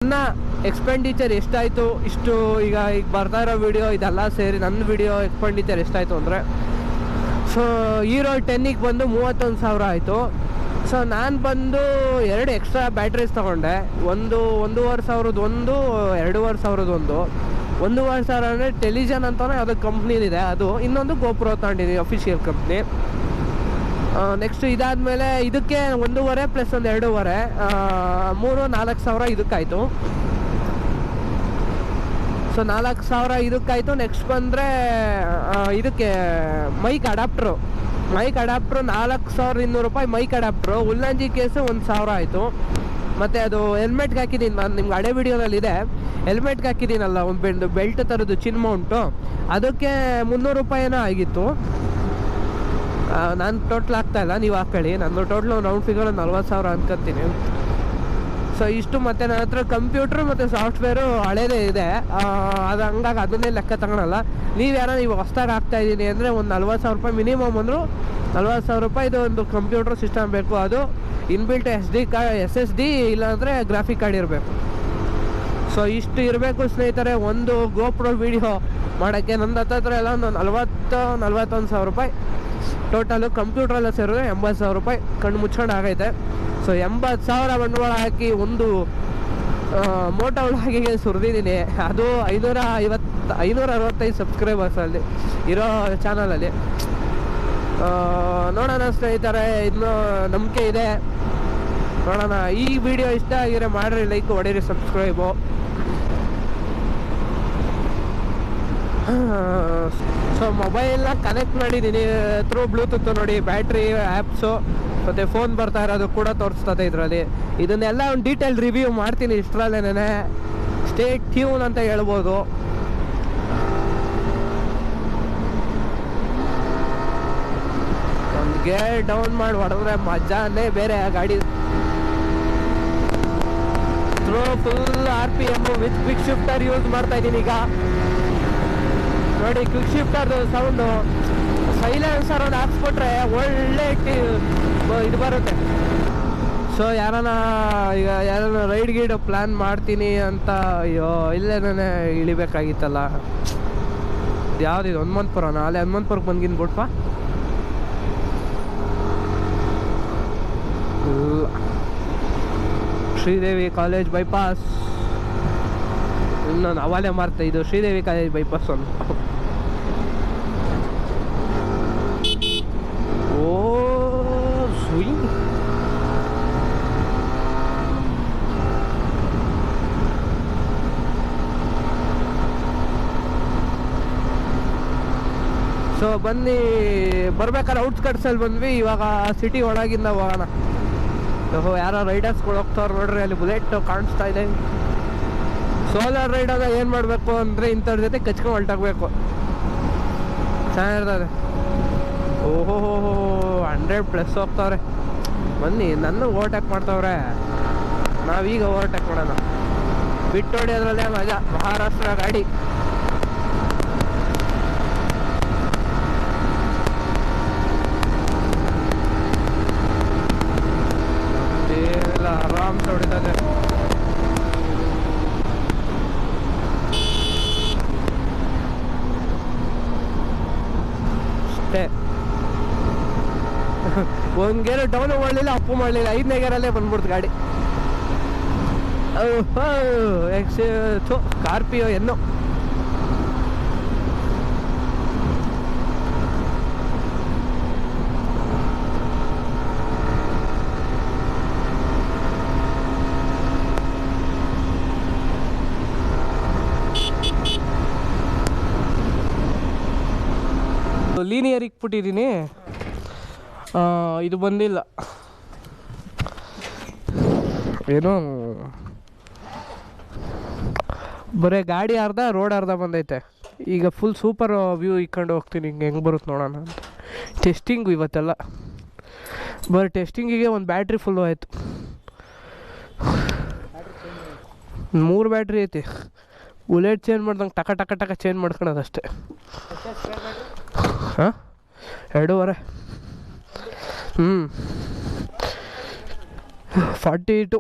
ನನ್ನ ಎಕ್ಸ್ಪೆಂಡಿಚರ್ ಎಷ್ಟಾಯಿತು ಇಷ್ಟು ಈಗ ಬರ್ತಾ ಇರೋ ವಿಡಿಯೋ ಇದೆಲ್ಲ ಸೇರಿ ನನ್ನ ವಿಡಿಯೋ ಎಕ್ಸ್ಪೆಂಡಿಚರ್ ಎಷ್ಟಾಯಿತು ಅಂದರೆ ಸೊ ಹೀರೋ 10ಗೆ ಬಂದು 31,000 ಆಯಿತು. ಸೊ ನಾನು ಬಂದು 2 ಎಕ್ಸ್ಟ್ರಾ ಬ್ಯಾಟ್ರೀಸ್ ತೊಗೊಂಡೆ. ಒಂದೂವರೆ ಸಾವಿರದ್ದು ಒಂದು, 2,500 ಒಂದು. 1,500 ಅಂದರೆ ಟೆಲಿಜನ್ ಅಂತಲೇ ಯಾವುದೋ ಕಂಪ್ನಿದಿದೆ ಅದು. ಇನ್ನೊಂದು GoPro ತಗೊಂಡಿದ್ದೀನಿ, ಅಫಿಷಿಯಲ್ ಕಂಪ್ನಿ. ನೆಕ್ಸ್ಟ್ ಇದಾದಮೇಲೆ ಇದಕ್ಕೆ 1.5 ಪ್ಲಸ್ ಒಂದು 2.5 3,000-4,000 ಇದಕ್ಕಾಯಿತು. ಸೊ 4,000 ಇದಕ್ಕಾಯಿತು. ನೆಕ್ಸ್ಟ್ ಬಂದರೆ ಇದಕ್ಕೆ ಮೈಕ್ ಅಡಾಪ್ಟ್ರು 4,200 ರೂಪಾಯಿ ಮೈಕ್ ಅಡಾಪ್ಟ್ರು. ಉಲ್ಲಂಜಿ ಕೇಸು 1,000 ಆಯಿತು. ಮತ್ತು ಅದು ಹೆಲ್ಮೆಟ್ಗೆ ಹಾಕಿದ್ದೀನಿ, ನಾನು ನಿಮ್ಗೆ ಹಳೆ ವಿಡಿಯೋದಲ್ಲಿದೆ. ಹೆಲ್ಮೆಟ್ಗೆ ಹಾಕಿದ್ದೀನಲ್ಲ ಒಂದು ಬೆಲ್ಟ್ ಥರದ್ದು ಚಿನ್ ಮೌಂಟು, ಅದಕ್ಕೆ 300 ರೂಪಾಯಿನೋ ಆಗಿತ್ತು. ನಾನು ಟೋಟ್ಲ್ ಆಗ್ತಾಯಿಲ್ಲ, ನೀವು ಹಾಕ್ಕೊಳ್ಳಿ. ನಂದು ಟೋಟ್ಲ್ ರೌಂಡ್ ಫಿಗರ್ 40,000 ಅನ್ಕೊತೀನಿ. ಸೊ ಇಷ್ಟು. ಮತ್ತು ನನ್ನ ಹತ್ರ ಕಂಪ್ಯೂಟ್ರು ಮತ್ತು ಸಾಫ್ಟ್ವೇರು ಹಳೇದೇ ಇದೆ, ಅದು ಹಂಗಾಗಿ ಅದನ್ನೇ ಲೆಕ್ಕ ತಗೊಳಲ್ಲ. ನೀವು ಹೊಸ್ದಾಗಿ ಹಾಕ್ತಾಯಿದ್ದೀನಿ ಅಂದರೆ ಒಂದು 40,000 ರೂಪಾಯಿ ಮಿನಿಮಮ್ ಅಂದರು 40,000 ರೂಪಾಯಿದು ಒಂದು ಕಂಪ್ಯೂಟ್ರ್ ಸಿಸ್ಟಮ್ ಬೇಕು. ಅದು ಇನ್ಬಿಲ್ಟ್ SSD ಇಲ್ಲಾಂದರೆ ಗ್ರಾಫಿಕ್ ಕಾರ್ಡ್ ಇರಬೇಕು. ಸೊ ಇಷ್ಟು ಇರಬೇಕು ಸ್ನೇಹಿತರೆ ಒಂದು GoPro ವೀಡಿಯೋ ಮಾಡೋಕ್ಕೆ. ನನ್ನ ಹತ್ರ ಎಲ್ಲ ಒಂದು 41,000 ರೂಪಾಯಿ ಟೋಟಲು. ಕಂಪ್ಯೂಟ್ರೆಲ್ಲ ಸೇರಿದ್ರೆ 80,000 ರೂಪಾಯಿ ಕಣ್ಣು ಮುಚ್ಕೊಂಡು ಆಗೈತೆ. ಸೊ 80,000 ಬಂಡವಾಳ ಹಾಕಿ ಒಂದು motovlogಗೆ ಸುರಿದಿದ್ದೀನಿ. ಅದು 565 ಸಬ್ಸ್ಕ್ರೈಬರ್ಸಲ್ಲಿ ಇರೋ ಚಾನಲಲ್ಲಿ. ನೋಡೋಣ ಸ್ನೇಹಿತರೆ, ಇನ್ನೂ ನಂಬಿಕೆ ಇದೆ, ನೋಡೋಣ. ಈ ವಿಡಿಯೋ ಇಷ್ಟ ಆಗಿದ್ರೆ ಮಾಡಿರಿ, ಲೈಕ್ ಹೊಡೀರಿ, ಸಬ್ಸ್ಕ್ರೈಬು. ಸೊ ಮೊಬೈಲ್ನ ಕನೆಕ್ಟ್ ಮಾಡಿದ್ದೀನಿ ಥ್ರೂ ಬ್ಲೂಟೂತ್. ನೋಡಿ ಬ್ಯಾಟ್ರಿ, ಆ್ಯಪ್ಸು ಮತ್ತು ಫೋನ್ ಬರ್ತಾ ಇರೋದು ಕೂಡ ತೋರಿಸ್ತದೆ ಇದರಲ್ಲಿ. ಇದನ್ನೆಲ್ಲ ಒಂದು ಡೀಟೇಲ್ ರಿವ್ಯೂ ಮಾಡ್ತೀನಿ ಇಷ್ಟರಲ್ಲೇನೆ. ಸ್ಟೇ ಟ್ಯೂನ್ ಅಂತ ಹೇಳ್ಬೋದು. ಒಂದು ಗೇರ್ ಡೌನ್ ಮಾಡಿ ಹೊಡೆದ್ರೆ ಮಜಾನೇ ಬೇರೆ ಆ ಗಾಡಿ. Through full RPM with quick shifter use ಮಾಡ್ತಾ ಇದ್ದೀನಿ ಈಗ. ನೋಡಿ ಕ್ವಿಕ್ ಶಿಫ್ಟರ್ದು ಸೌಂಡು. ಸೈಲೆನ್ಸರ್ ಒಂದು ಹಾಕ್ಸ್ಬಿಟ್ರೆ ಒಳ್ಳೆ ಇದು ಬರುತ್ತೆ. ಸೊ ಯಾರನ್ನ ರೈಡ್ ಗೀಡ್ ಪ್ಲ್ಯಾನ್ ಮಾಡ್ತೀನಿ ಅಂತ, ಅಯ್ಯೋ ಇಲ್ಲೇನೇ ಇಳಿಬೇಕಾಗಿತ್ತಲ್ಲ. ಯಾವುದಿದು ಹನುಮಂತಪುರನ? ಅಲ್ಲೇ ಹನುಮಂತಪುರಕ್ಕೆ ಬಂದ್ಗಿನ್ ಬಿಟ್ಪ. Sridevi college bypass. ಇನ್ನೊಂದು ಅವಾಲೇ ಮಾರ್ತಾ, ಇದು ಶ್ರೀದೇವಿ ಕಾಲೇಜ್ ಬೈಪಾಸ್ ಒಂದು. ಓ ಸುಯ್. ಸೊ ಬನ್ನಿ, ಬರ್ಬೇಕಾದ್ರೆ ಔಟ್ಸ್ಕಟ್ಸಲ್ಲಿ ಬಂದ್ವಿ. ಇವಾಗ ಸಿಟಿ ಒಳಗಿಂದ ಹೋಗೋಣ. ಯಾರೋ ರೈಡರ್ಸ್ಗಳು ಹೋಗ್ತಾವ್ರು ನೋಡ್ರಿ, ಅಲ್ಲಿ ಬುಲೆಟ್ ಕಾಣಿಸ್ತಾ ಇದೆ. ಸೋಲಾರ್ ರೈಡಾಗ ಏನು ಮಾಡಬೇಕು ಅಂದರೆ ಇಂಥವ್ರ ಜೊತೆ ಕಚ್ಕೊಂಡು ಹೊಲ್ಟಾಗಬೇಕು, ಚೆನ್ನಾಗಿರ್ತದೆ. ಓಹೋ 100+ ಹೋಗ್ತಾವ್ರೆ. ಬನ್ನಿ, ನನ್ನ ಓವರ್ಟೇಕ್ ಮಾಡ್ತಾವ್ರೆ. ನಾವೀಗ ಓವರ್ಟೇಕ್ ಮಾಡೋಣ. ಬಿಟ್ಟು ಹೊಡಿಯೋದ್ರಲ್ಲೇ ಮಜಾ. ಮಹಾರಾಷ್ಟ್ರ ಗಾಡಿ. ಏನಿಲ್ಲ, ಆರಾಮ್ ಹೊಡಿತದೆ. ಅಷ್ಟೇ. ಒಂದು ಗೇರು ಡೌನು ಮಾಡಲಿಲ್ಲ, ಅಪ್ಪು ಮಾಡಲಿಲ್ಲ, 5ನೇ ಗೇರಲ್ಲೇ ಬಂದ್ಬಿಡ್ತು ಗಾಡಿ. ಸ್ಕಾರ್ಪಿಯೋ ಏನೋ. ಲೀನಿಯರ್ ಇಕ್ಬಿಟ್ಟಿದ್ದೀನಿ, ಇದು ಬಂದಿಲ್ಲ. ಏನೋ ಬರೀ ಗಾಡಿ ಅರ್ಧ, ರೋಡ್ ಅರ್ಧ ಬಂದೈತೆ. ಈಗ ಫುಲ್ ಸೂಪರ್ ವ್ಯೂ ಇಕ್ಕೊಂಡು ಹೋಗ್ತೀನಿ. ಹೆಂಗೆ ಬರುತ್ತೆ ನೋಡೋಣ ಅಂತ. ಟೆಸ್ಟಿಂಗು ಇವತ್ತೆಲ್ಲ. ಬರೀ ಟೆಸ್ಟಿಂಗಿಗೆ ಒಂದು ಬ್ಯಾಟ್ರಿ ಫುಲ್ಲು ಆಯಿತು. 3 ಬ್ಯಾಟ್ರಿ ಐತಿ. ಬುಲೆಟ್ ಚೇಂಜ್ ಮಾಡ್ದಂಗೆ ಟಕ ಚೇಂಜ್ ಮಾಡ್ಕೊಳೋದು ಅಷ್ಟೇ. ಹಾಂ 2.5. 42.